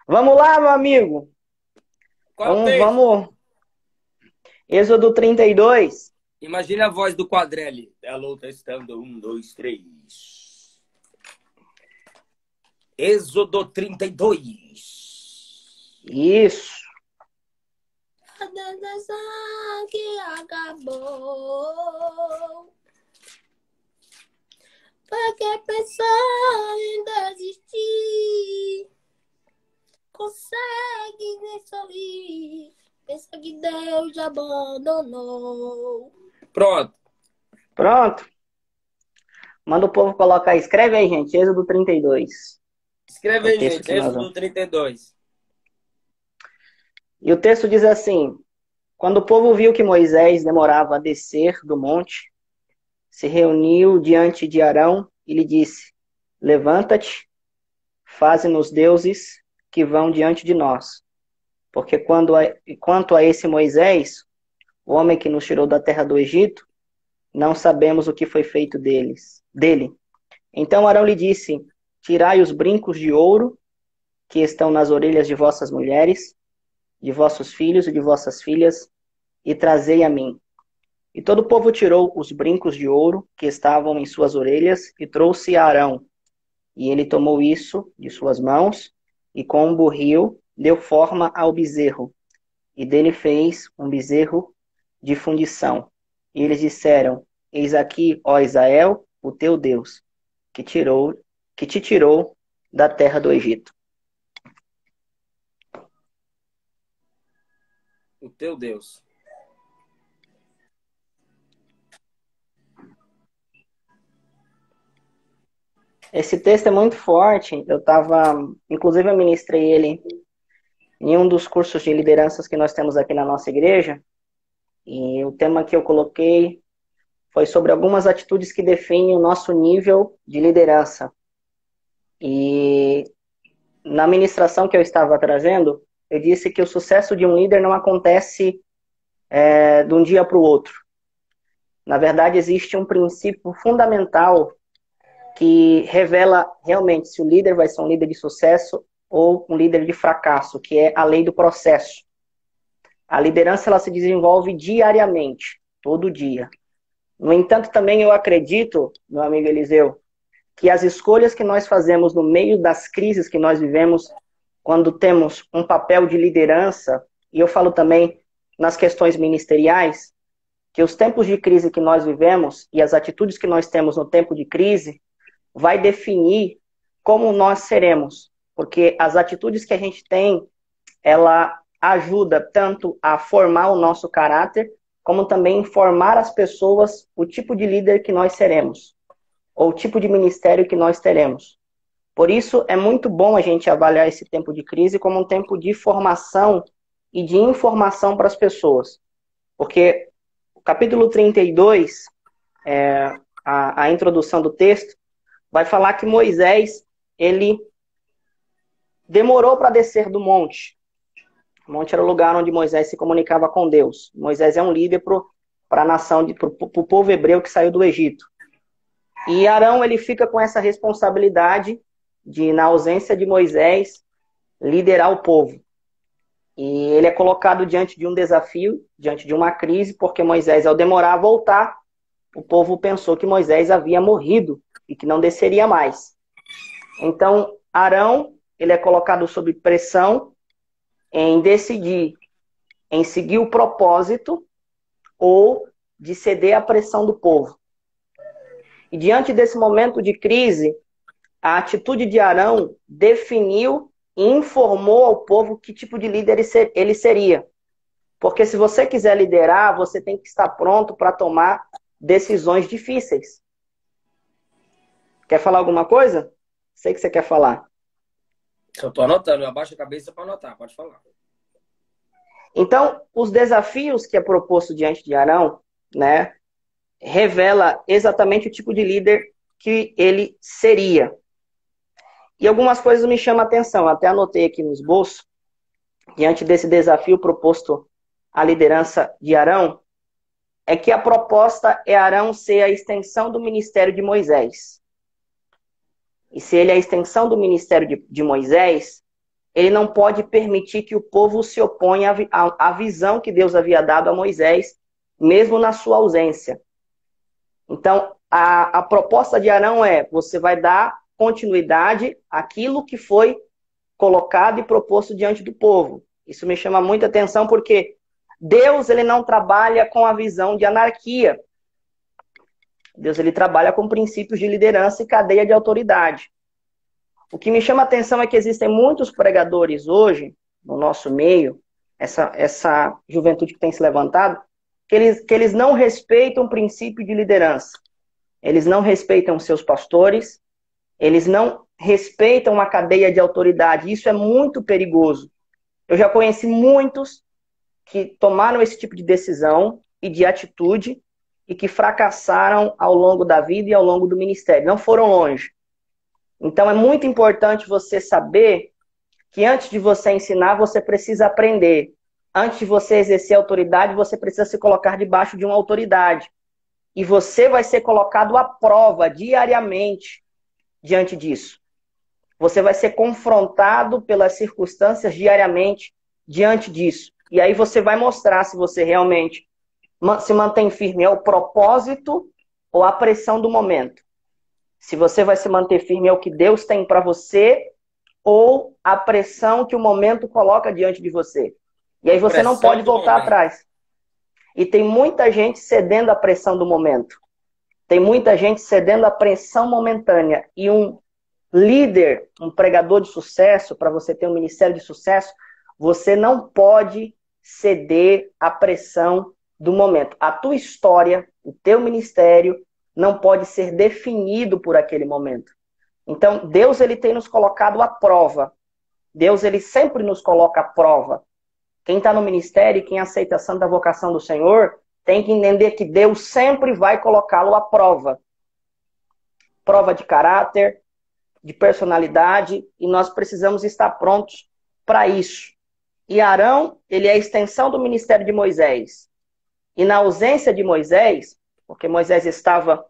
Vamos lá, meu amigo. Qual é o Vamos, texto? vamos. Êxodo 32. Imagine a voz do Quadrelli. Alô, testando. Um, dois, três. Êxodo 32. Isso. A decisão que acabou. Pra que pensar em desistir? Consegue nem sorrir. Pensa que Deus já abandonou. Pronto. Pronto. Manda o povo colocar. Escreve aí, gente. Êxodo 32. É Escreve o aí, texto gente. que nós vamos. Êxodo 32. E o texto diz assim: Quando o povo viu que Moisés demorava a descer do monte, se reuniu diante de Arão e lhe disse: Levanta-te, faze-nos deuses que vão diante de nós. Porque quanto a esse Moisés, o homem que nos tirou da terra do Egito, não sabemos o que foi feito dele. Então Arão lhe disse: Tirai os brincos de ouro que estão nas orelhas de vossas mulheres, de vossos filhos e de vossas filhas, e trazei a mim. E todo o povo tirou os brincos de ouro que estavam em suas orelhas e trouxe a Arão. E ele tomou isso de suas mãos e com um burril deu forma ao bezerro. E dele fez um bezerro de fundição. E eles disseram: Eis aqui, ó Israel, o teu Deus, que tirou, que te tirou da terra do Egito. O teu Deus. Esse texto é muito forte. Inclusive, eu ministrei ele em um dos cursos de lideranças que nós temos aqui na nossa igreja. E o tema que eu coloquei foi sobre algumas atitudes que definem o nosso nível de liderança. E na ministração que eu estava trazendo, eu disse que o sucesso de um líder não acontece de um dia para o outro. Na verdade, existe um princípio fundamental que revela realmente se o líder vai ser um líder de sucesso ou um líder de fracasso, que é a lei do processo. A liderança ela se desenvolve diariamente, todo dia. No entanto, também eu acredito, meu amigo Eliseu, que as escolhas que nós fazemos no meio das crises que nós vivemos, quando temos um papel de liderança, e eu falo também nas questões ministeriais, que os tempos de crise que nós vivemos e as atitudes que nós temos no tempo de crise vai definir como nós seremos, porque as atitudes que a gente tem, ela ajuda tanto a formar o nosso caráter, como também formar as pessoas o tipo de líder que nós seremos, ou o tipo de ministério que nós teremos. Por isso, é muito bom a gente avaliar esse tempo de crise como um tempo de formação e de informação para as pessoas. Porque o capítulo 32, a introdução do texto, vai falar que Moisés, ele demorou para descer do monte. O monte era o lugar onde Moisés se comunicava com Deus. Moisés é um líder para a nação, para o povo hebreu que saiu do Egito. E Arão, ele fica com essa responsabilidade de, na ausência de Moisés, liderar o povo. E ele é colocado diante de um desafio, diante de uma crise, porque Moisés, ao demorar a voltar, o povo pensou que Moisés havia morrido e que não desceria mais. Então, Arão, ele é colocado sob pressão em decidir, em seguir o propósito ou de ceder à pressão do povo. E diante desse momento de crise, a atitude de Arão definiu e informou ao povo que tipo de líder ele seria. Porque se você quiser liderar, você tem que estar pronto para tomar decisões difíceis. Quer falar alguma coisa? Sei que você quer falar. Eu tô anotando, eu abaixo a cabeça para anotar, pode falar. Então, os desafios que é proposto diante de Arão, né, revela exatamente o tipo de líder que ele seria. E algumas coisas me chamam a atenção, até anotei aqui no esboço, diante desse desafio proposto à liderança de Arão, é que a proposta é Arão ser a extensão do ministério de Moisés. E se ele é a extensão do ministério de Moisés, ele não pode permitir que o povo se oponha à visão que Deus havia dado a Moisés, mesmo na sua ausência. Então, a proposta de Arão é: você vai dar continuidade àquilo que foi colocado e proposto diante do povo. Isso me chama muita atenção porque Deus, ele não trabalha com a visão de anarquia. Deus, ele trabalha com princípios de liderança e cadeia de autoridade. O que me chama a atenção é que existem muitos pregadores hoje, no nosso meio, essa juventude que tem se levantado, que eles não respeitam o princípio de liderança. Eles não respeitam seus pastores, eles não respeitam uma cadeia de autoridade. Isso é muito perigoso. Eu já conheci muitos que tomaram esse tipo de decisão e de atitude e que fracassaram ao longo da vida e ao longo do ministério. Não foram longe. Então é muito importante você saber que antes de você ensinar, você precisa aprender. Antes de você exercer autoridade, você precisa se colocar debaixo de uma autoridade. E você vai ser colocado à prova diariamente diante disso. Você vai ser confrontado pelas circunstâncias diariamente diante disso. E aí você vai mostrar se você realmente se mantém firme ao propósito ou à pressão do momento. Se você vai se manter firme ao que Deus tem para você ou à pressão que o momento coloca diante de você. E aí você não pode voltar atrás. E tem muita gente cedendo à pressão do momento. Tem muita gente cedendo à pressão momentânea. E um líder, um pregador de sucesso, para você ter um ministério de sucesso, você não pode ceder à pressão do momento. A tua história, o teu ministério, não pode ser definido por aquele momento. Então, Deus, ele tem nos colocado à prova. Deus, ele sempre nos coloca à prova. Quem está no ministério, quem aceita a santa vocação do Senhor, tem que entender que Deus sempre vai colocá-lo à prova. Prova de caráter, de personalidade, e nós precisamos estar prontos para isso. E Arão, ele é a extensão do ministério de Moisés. E na ausência de Moisés, porque Moisés estava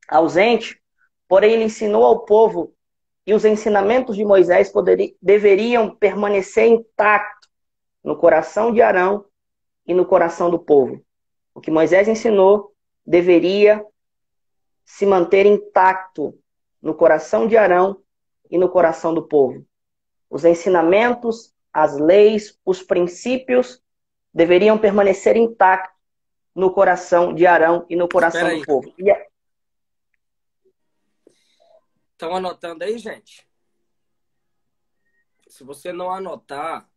ausente, porém ele ensinou ao povo, e os ensinamentos de Moisés deveriam permanecer intactos no coração de Arão e no coração do povo. O que Moisés ensinou deveria se manter intacto no coração de Arão e no coração do povo. Os ensinamentos, as leis, os princípios deveriam permanecer intactos no coração de Arão e no coração do povo. Estão anotando aí, gente? Se você não anotar,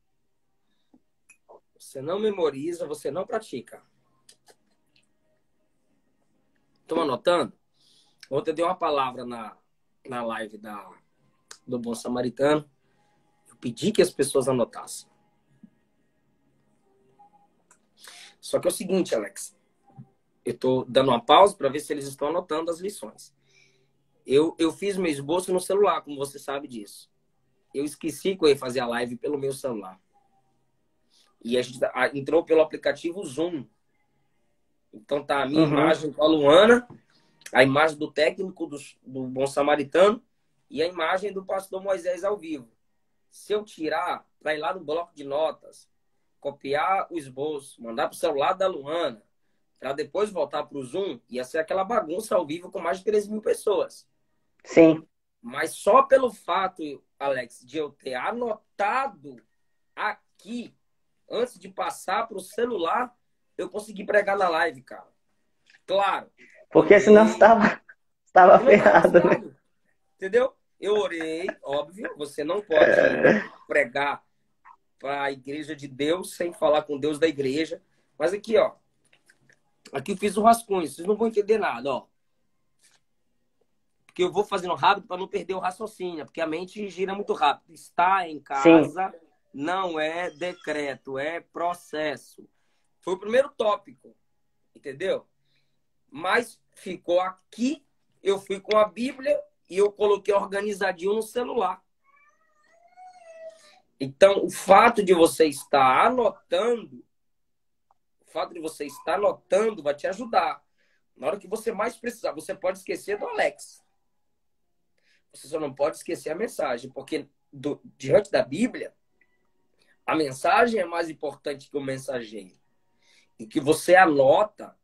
você não memoriza, você não pratica. Estão anotando? Ontem eu dei uma palavra na live do Bom Samaritano. Eu pedi que as pessoas anotassem. Só que é o seguinte, Alex. Eu estou dando uma pausa para ver se eles estão anotando as lições. Eu fiz meu esboço no celular, como você sabe disso. Eu esqueci que eu ia fazer a live pelo meu celular. E a gente entrou pelo aplicativo Zoom. Então tá a minha imagem com a Luana, a imagem do técnico do Bom Samaritano e a imagem do pastor Moisés ao vivo. Se eu tirar para ir lá no bloco de notas, copiar o esboço, mandar para o celular da Luana, para depois voltar para o Zoom, ia ser aquela bagunça ao vivo com mais de 13 mil pessoas. Sim. Mas só pelo fato, Alex, de eu ter anotado aqui, antes de passar para o celular, eu consegui pregar na live, cara. Claro. Porque senão estava ferrado, né? Entendeu? Eu orei, óbvio. Você não pode pregar para a igreja de Deus sem falar com Deus da igreja. Mas aqui, ó. Aqui eu fiz um rascunho. Vocês não vão entender nada, ó. Porque eu vou fazendo rápido para não perder o raciocínio. Porque a mente gira muito rápido. Está em casa... Sim. Não é decreto, é processo. Foi o primeiro tópico, entendeu? Mas ficou aqui, eu fui com a Bíblia e eu coloquei organizadinho no celular. Então, o fato de você estar anotando, vai te ajudar. Na hora que você mais precisar, você pode esquecer do Alex. Você só não pode esquecer a mensagem, porque diante da Bíblia, a mensagem é mais importante que o mensageiro. E que você anota,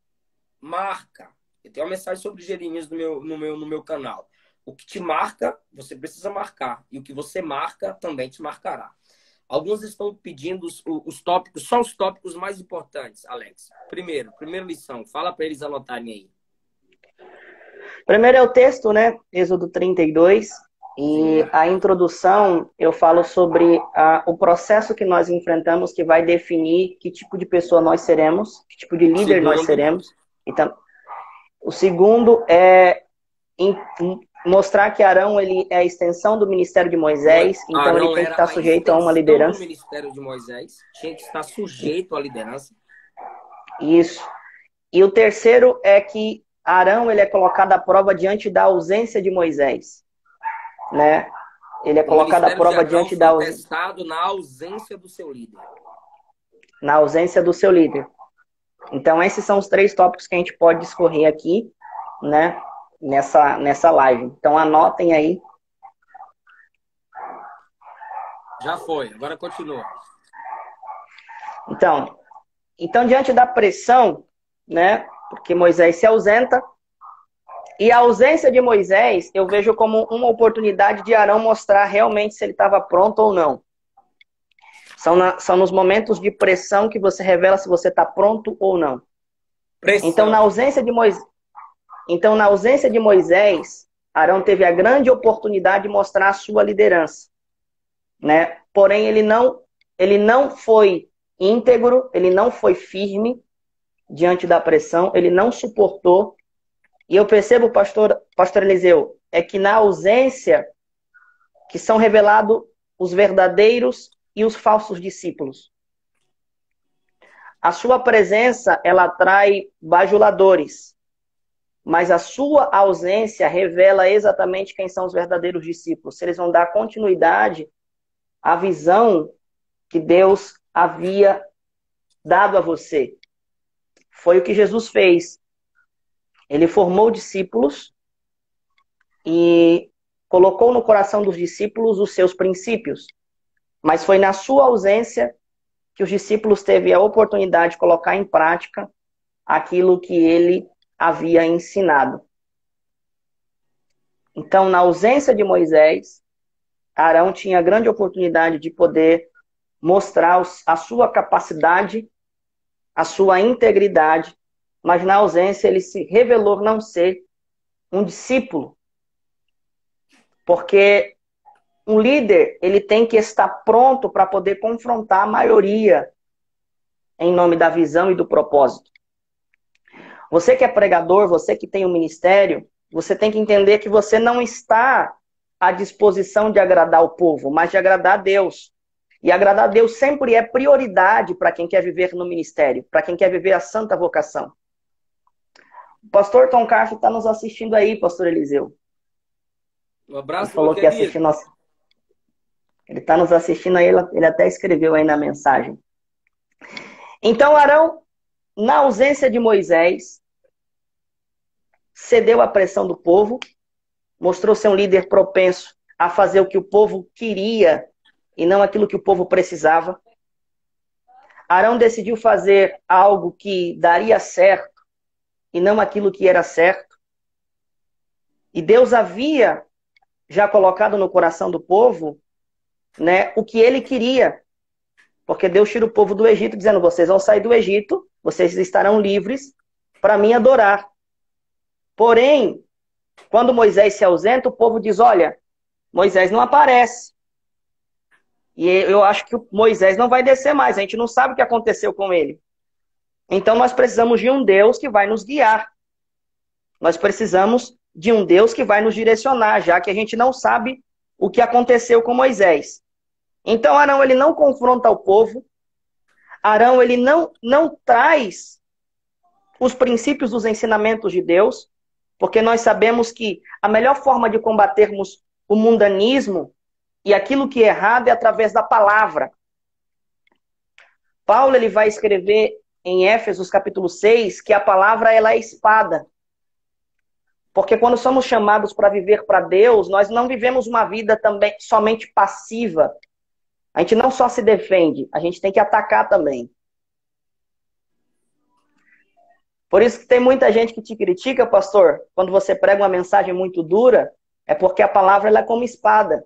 marca. Eu tenho uma mensagem sobre Jeremias no meu canal. O que te marca, você precisa marcar. E o que você marca, também te marcará. Alguns estão pedindo os tópicos, só os tópicos mais importantes, Alex. Primeira lição, fala para eles anotarem aí. Primeiro é o texto, né? Êxodo 32. E a introdução, eu falo sobre o processo que nós enfrentamos, que vai definir que tipo de pessoa nós seremos, que tipo de líder nós seremos. Então, o segundo é mostrar que Arão ele é a extensão do ministério de Moisés, então Arão ele tem que estar sujeito a uma liderança. Do ministério de Moisés tinha que estar sujeito à liderança. Isso. E o terceiro é que Arão ele é colocado à prova diante da ausência de Moisés, né? Ele é colocado à prova diante da ausência. Na ausência do seu líder. Na ausência do seu líder. Então esses são os 3 tópicos que a gente pode discorrer aqui, né? Nessa live. Então anotem aí. Já foi, agora continua. Então diante da pressão, né? Porque Moisés se ausenta, e a ausência de Moisés eu vejo como uma oportunidade de Arão mostrar realmente se ele estava pronto ou não. São nos momentos de pressão que você revela se você está pronto ou não. Pressão. Então na ausência de Moisés, Arão teve a grande oportunidade de mostrar a sua liderança, né? Porém, ele não foi íntegro, ele não foi firme diante da pressão, ele não suportou. E eu percebo, pastor Eliseu, é que na ausência que são revelados os verdadeiros e os falsos discípulos. A sua presença, ela atrai bajuladores. Mas a sua ausência revela exatamente quem são os verdadeiros discípulos. Se eles vão dar continuidade à visão que Deus havia dado a você. Foi o que Jesus fez. Ele formou discípulos e colocou no coração dos discípulos os seus princípios. Mas foi na sua ausência que os discípulos teve a oportunidade de colocar em prática aquilo que ele havia ensinado. Então, na ausência de Moisés, Arão tinha a grande oportunidade de poder mostrar a sua capacidade, a sua integridade, mas na ausência ele se revelou não ser um discípulo. Porque um líder, ele tem que estar pronto para poder confrontar a maioria em nome da visão e do propósito. Você que é pregador, você que tem um ministério, você tem que entender que você não está à disposição de agradar o povo, mas de agradar a Deus. E agradar a Deus sempre é prioridade para quem quer viver no ministério, para quem quer viver a santa vocação. O pastor Tom Castro está nos assistindo aí, pastor Eliseu. Um abraço, ele falou que ia assistir nossa... Ele está nos assistindo aí, ele até escreveu aí na mensagem. Então, Arão, na ausência de Moisés, cedeu à pressão do povo, mostrou ser um líder propenso a fazer o que o povo queria e não aquilo que o povo precisava. Arão decidiu fazer algo que daria certo e não aquilo que era certo. E Deus havia já colocado no coração do povo, né, o que ele queria. Porque Deus tira o povo do Egito dizendo, vocês vão sair do Egito, vocês estarão livres para me adorar. Porém, quando Moisés se ausenta, o povo diz, olha, Moisés não aparece. E eu acho que Moisés não vai descer mais, a gente não sabe o que aconteceu com ele. Então nós precisamos de um Deus que vai nos guiar. Nós precisamos de um Deus que vai nos direcionar, já que a gente não sabe o que aconteceu com Moisés. Então Arão, ele não confronta o povo. Arão, ele não traz os princípios dos ensinamentos de Deus, porque nós sabemos que a melhor forma de combatermos o mundanismo e aquilo que é errado é através da palavra. Paulo ele vai escrever em Éfesos capítulo 6 que a palavra ela é espada. Porque quando somos chamados para viver para Deus, nós não vivemos uma vida também somente passiva. A gente não só se defende, a gente tem que atacar também. Por isso que tem muita gente que te critica, pastor, quando você prega uma mensagem muito dura, é porque a palavra ela é como espada.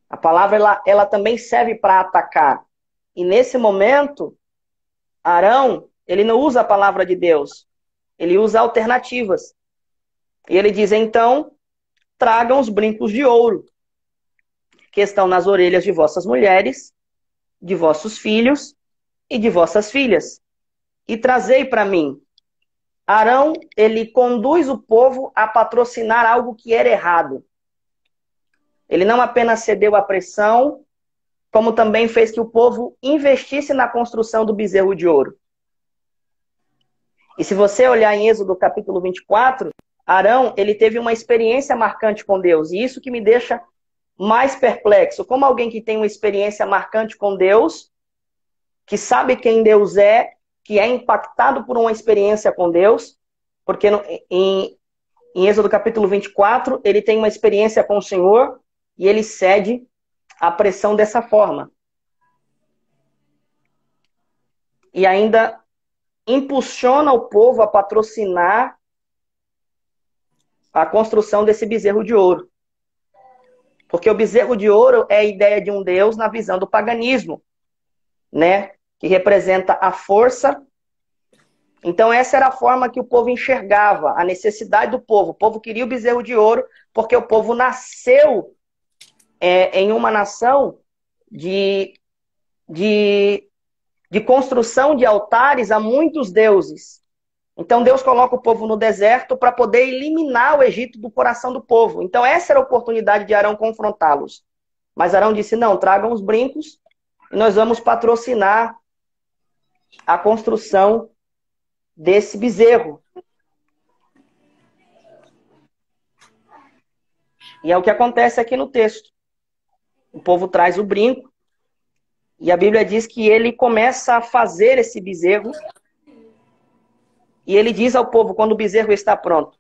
A palavra ela também serve para atacar. E nesse momento, Arão, ele não usa a palavra de Deus, ele usa alternativas. E ele diz, então, tragam os brincos de ouro, que estão nas orelhas de vossas mulheres, de vossos filhos e de vossas filhas, e trazei para mim. Arão, ele conduz o povo a patrocinar algo que era errado. Ele não apenas cedeu à pressão, como também fez que o povo investisse na construção do bezerro de ouro. E se você olhar em Êxodo capítulo 24, Arão, ele teve uma experiência marcante com Deus. E isso que me deixa mais perplexo. Como alguém que tem uma experiência marcante com Deus, que sabe quem Deus é, que é impactado por uma experiência com Deus, porque em Êxodo capítulo 24, ele tem uma experiência com o Senhor e ele cede à pressão dessa forma. E ainda impulsiona o povo a patrocinar a construção desse bezerro de ouro. Porque o bezerro de ouro é a ideia de um Deus na visão do paganismo, né? Que representa a força. Então essa era a forma que o povo enxergava, a necessidade do povo. O povo queria o bezerro de ouro porque o povo nasceu em uma nação de construção de altares a muitos deuses. Então Deus coloca o povo no deserto para poder eliminar o Egito do coração do povo. Então essa era a oportunidade de Arão confrontá-los. Mas Arão disse, não, tragam os brincos e nós vamos patrocinar a construção desse bezerro. E é o que acontece aqui no texto. O povo traz o brinco e a Bíblia diz que ele começa a fazer esse bezerro. E ele diz ao povo, quando o bezerro está pronto,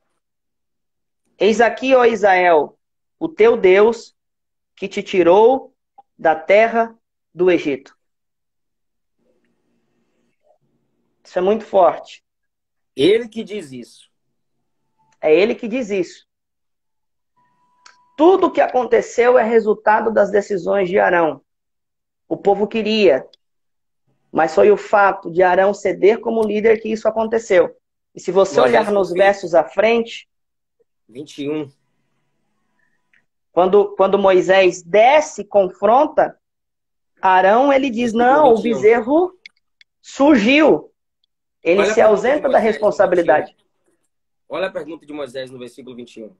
eis aqui, ó Israel, o teu Deus, que te tirou da terra do Egito. Isso é muito forte. Ele que diz isso. É ele que diz isso. Tudo o que aconteceu é resultado das decisões de Arão. O povo queria, mas foi o fato de Arão ceder como líder que isso aconteceu. E se você olhar nos versos à frente, 21. Quando Moisés desce e confronta, Arão, ele diz, não, o bezerro surgiu. Ele se ausenta da responsabilidade. Olha a pergunta de Moisés no versículo 21.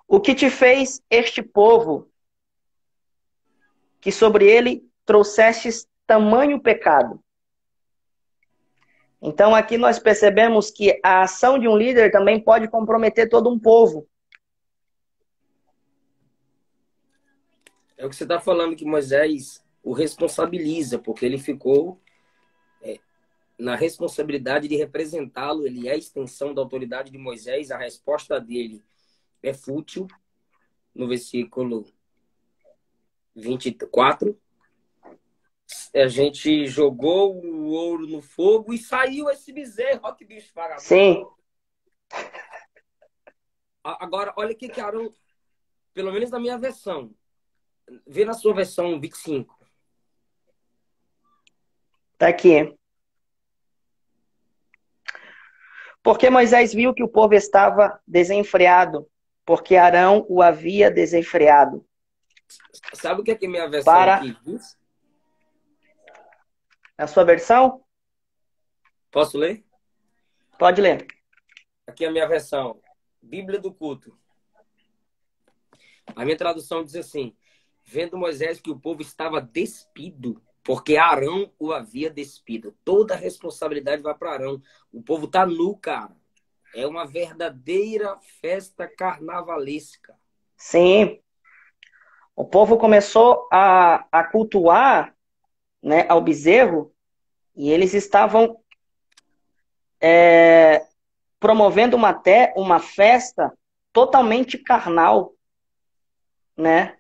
O que te fez este povo, que sobre ele trouxestes tamanho pecado? Então aqui nós percebemos que a ação de um líder também pode comprometer todo um povo. É o que você está falando, que Moisés o responsabiliza, porque ele ficou na responsabilidade de representá-lo. Ele é a extensão da autoridade de Moisés. A resposta dele é fútil. No versículo 24, a gente jogou o ouro no fogo e saiu esse bezerro. Olha que bicho vagabundo. Sim. Agora, olha o que Arão, pelo menos na minha versão, vê na sua versão 25. Tá aqui. Porque Moisés viu que o povo estava desenfreado, porque Arão o havia desenfreado. Sabe o que é minha versão aqui diz? Na sua versão? Posso ler? Pode ler. Aqui é a minha versão. Bíblia do culto. A minha tradução diz assim: vendo Moisés que o povo estava despido, porque Arão o havia despido. Toda a responsabilidade vai para Arão. O povo tá nu, cara. É uma verdadeira festa carnavalesca. Sim. O povo começou a cultuar, né, ao bezerro, e eles estavam promovendo uma festa totalmente carnal, né?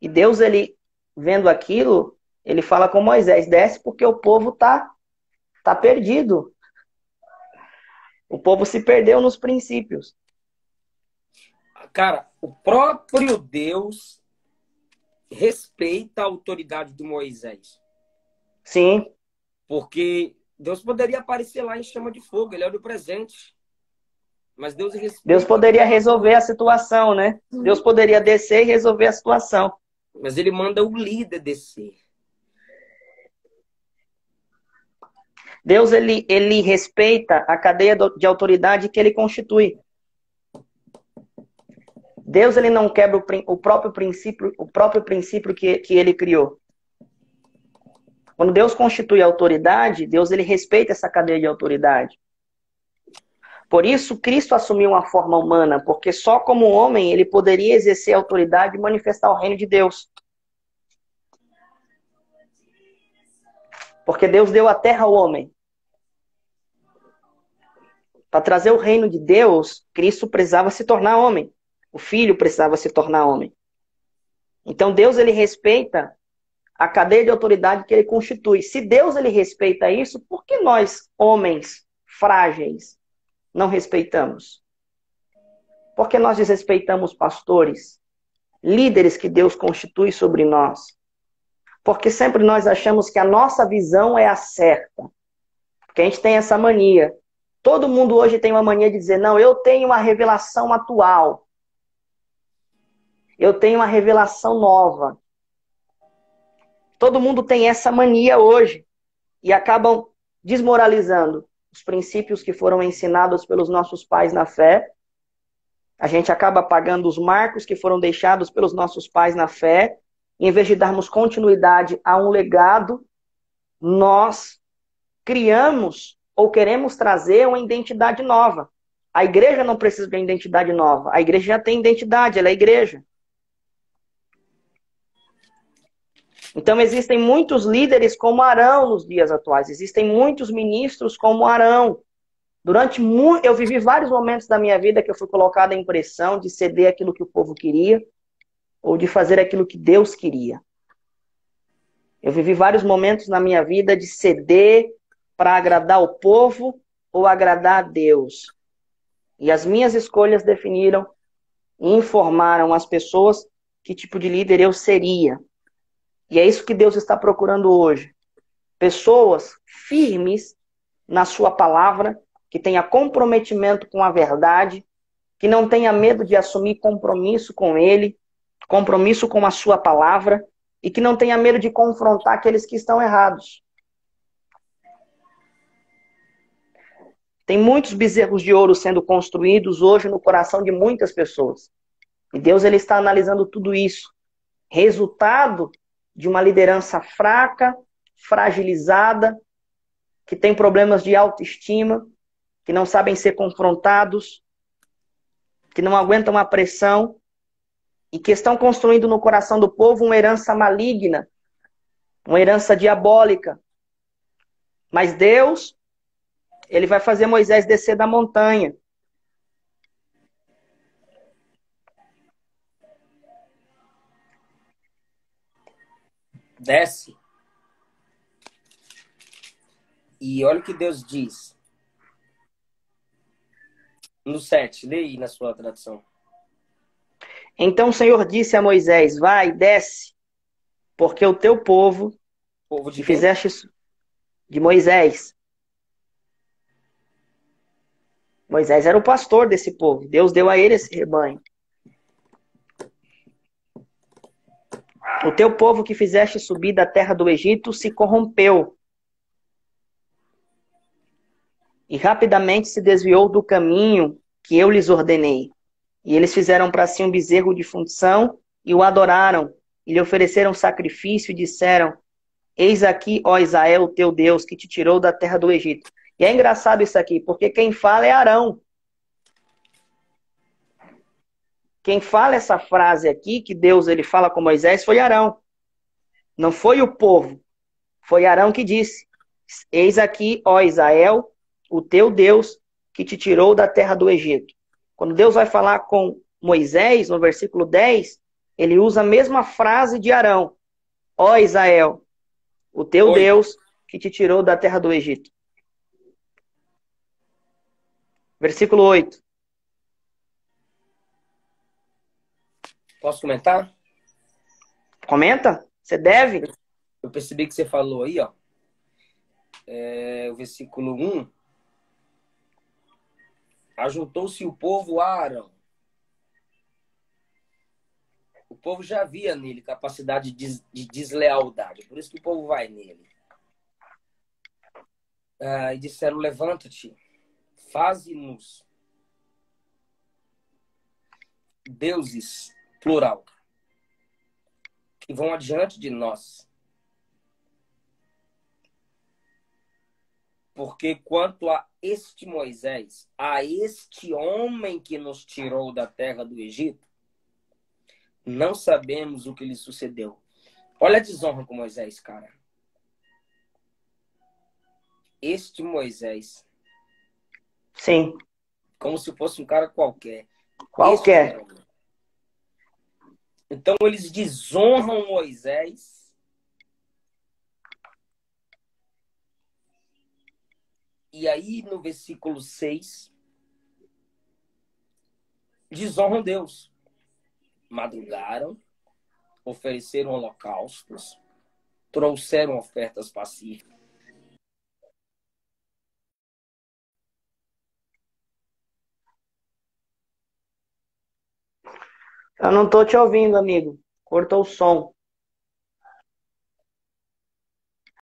E Deus, ele vendo aquilo, ele fala com Moisés, desce porque o povo tá perdido. O povo se perdeu nos princípios. Cara, o próprio Deus respeita a autoridade de Moisés. Sim. Porque Deus poderia aparecer lá em chama de fogo, ele é onipresente. Mas Deus Deus respeita. poderia resolver a situação, né? Deus poderia descer e resolver a situação. Mas ele manda o líder descer. Deus, ele respeita a cadeia de autoridade que ele constitui. Deus, ele não quebra o próprio princípio que ele criou. Quando Deus constitui a autoridade, Deus, ele respeita essa cadeia de autoridade. Por isso, Cristo assumiu uma forma humana, porque só como homem ele poderia exercer a autoridade e manifestar o reino de Deus. Porque Deus deu a terra ao homem. Para trazer o reino de Deus, Cristo precisava se tornar homem. O Filho precisava se tornar homem. Então Deus, ele respeita a cadeia de autoridade que ele constitui. Se Deus, ele respeita isso, por que nós, homens frágeis, não respeitamos? Por que nós desrespeitamos pastores, líderes que Deus constitui sobre nós? Porque sempre nós achamos que a nossa visão é a certa. Porque a gente tem essa mania. Todo mundo hoje tem uma mania de dizer, não, eu tenho uma revelação atual. Eu tenho uma revelação nova. Todo mundo tem essa mania hoje. E acabam desmoralizando os princípios que foram ensinados pelos nossos pais na fé. A gente acaba apagando os marcos que foram deixados pelos nossos pais na fé. Em vez de darmos continuidade a um legado, nós criamos ou queremos trazer uma identidade nova. A igreja não precisa de uma identidade nova. A igreja já tem identidade, ela é igreja. Então existem muitos líderes como Arão nos dias atuais. Existem muitos ministros como Arão. Eu vivi vários momentos da minha vida que eu fui colocado em pressão de ceder aquilo que o povo queria ou de fazer aquilo que Deus queria. Eu vivi vários momentos na minha vida de ceder para agradar o povo ou agradar a Deus. E as minhas escolhas definiram e informaram as pessoas que tipo de líder eu seria. E é isso que Deus está procurando hoje. Pessoas firmes na sua palavra, que tenha comprometimento com a verdade, que não tenha medo de assumir compromisso com Ele, compromisso com a sua palavra, e que não tenha medo de confrontar aqueles que estão errados. Tem muitos bezerros de ouro sendo construídos hoje no coração de muitas pessoas. E Deus, ele está analisando tudo isso. Resultado de uma liderança fraca, fragilizada, que tem problemas de autoestima, que não sabem ser confrontados, que não aguentam a pressão e que estão construindo no coração do povo uma herança maligna, uma herança diabólica. Mas Deus, ele vai fazer Moisés descer da montanha. Desce. E olha o que Deus diz. No 7, lê aí na sua tradução. Então o Senhor disse a Moisés, vai, desce, porque o teu povo que fizeste de Moisés. Moisés era o pastor desse povo. Deus deu a ele esse rebanho. O teu povo que fizeste subir da terra do Egito se corrompeu. E rapidamente se desviou do caminho que eu lhes ordenei. E eles fizeram para si um bezerro de função e o adoraram. E lhe ofereceram sacrifício e disseram, eis aqui, ó Israel, o teu Deus, que te tirou da terra do Egito. E é engraçado isso aqui, porque quem fala é Arão. Quem fala essa frase aqui, que Deus ele fala com Moisés, foi Arão. Não foi o povo. Foi Arão que disse, eis aqui, ó Israel, o teu Deus que te tirou da terra do Egito. Quando Deus vai falar com Moisés, no versículo 10, ele usa a mesma frase de Arão. Ó Israel, o teu Oi, Deus que te tirou da terra do Egito. Versículo 8. posso comentar? Comenta? Você deve? Eu percebi que você falou aí, ó. O versículo 1. Ajuntou-se o povo a Arão. O povo já via nele capacidade de deslealdade. Por isso que o povo vai nele. E disseram, levanta-te, faze-nos deuses, plural, que vão adiante de nós. Porque quanto a este Moisés, a este homem que nos tirou da terra do Egito, não sabemos o que lhe sucedeu. Olha a desonra com Moisés, cara. Este Moisés, Sim. como se fosse um cara qualquer. Qualquer. Então eles desonram Moisés. E aí no versículo 6, desonram Deus. Madrugaram, ofereceram holocaustos, trouxeram ofertas pacíficas. Eu não tô te ouvindo, amigo. Cortou o som.